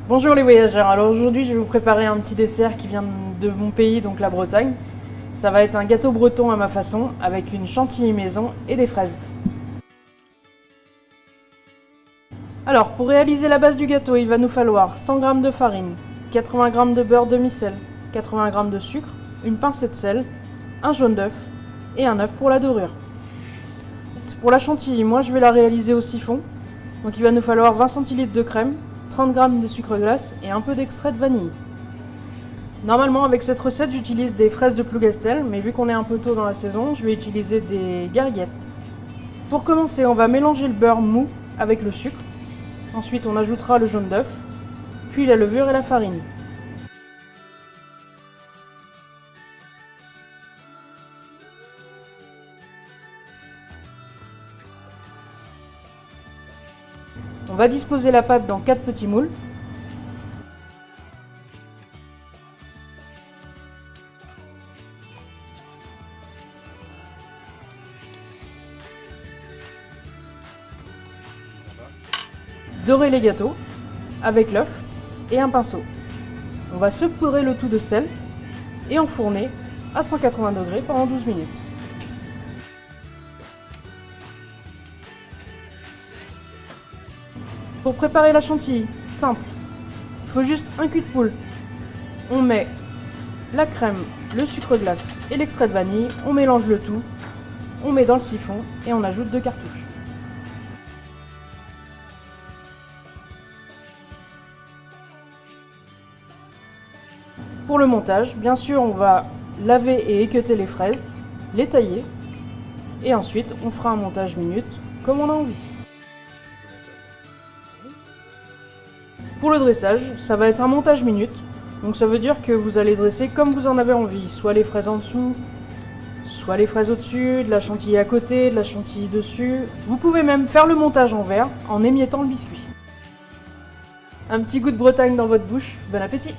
Bonjour les voyageurs, alors aujourd'hui je vais vous préparer un petit dessert qui vient de mon pays, donc la Bretagne. Ça va être un gâteau breton à ma façon, avec une chantilly maison et des fraises. Alors pour réaliser la base du gâteau, il va nous falloir 100 g de farine, 80 g de beurre demi-sel, 80 g de sucre, une pincée de sel, un jaune d'œuf et un œuf pour la dorure. Pour la chantilly, moi je vais la réaliser au siphon, donc il va nous falloir 20 centilitres de crème, 30 g de sucre glace et un peu d'extrait de vanille. Normalement avec cette recette j'utilise des fraises de Plougastel, mais vu qu'on est un peu tôt dans la saison, je vais utiliser des garguettes. Pour commencer, on va mélanger le beurre mou avec le sucre. Ensuite on ajoutera le jaune d'œuf, puis la levure et la farine. On va disposer la pâte dans 4 petits moules. Dorer les gâteaux avec l'œuf et un pinceau. On va saupoudrer le tout de sel et enfourner à 180 degrés pendant 12 minutes. Pour préparer la chantilly, simple, il faut juste un cul de poule. On met la crème, le sucre glace et l'extrait de vanille, on mélange le tout, on met dans le siphon et on ajoute 2 cartouches. Pour le montage, bien sûr, on va laver et équeuter les fraises, les tailler et ensuite on fera un montage minute comme on a envie. Pour le dressage, ça va être un montage minute, donc ça veut dire que vous allez dresser comme vous en avez envie, soit les fraises en dessous, soit les fraises au-dessus, de la chantilly à côté, de la chantilly dessus. Vous pouvez même faire le montage en verre en émiettant le biscuit. Un petit goût de Bretagne dans votre bouche, bon appétit!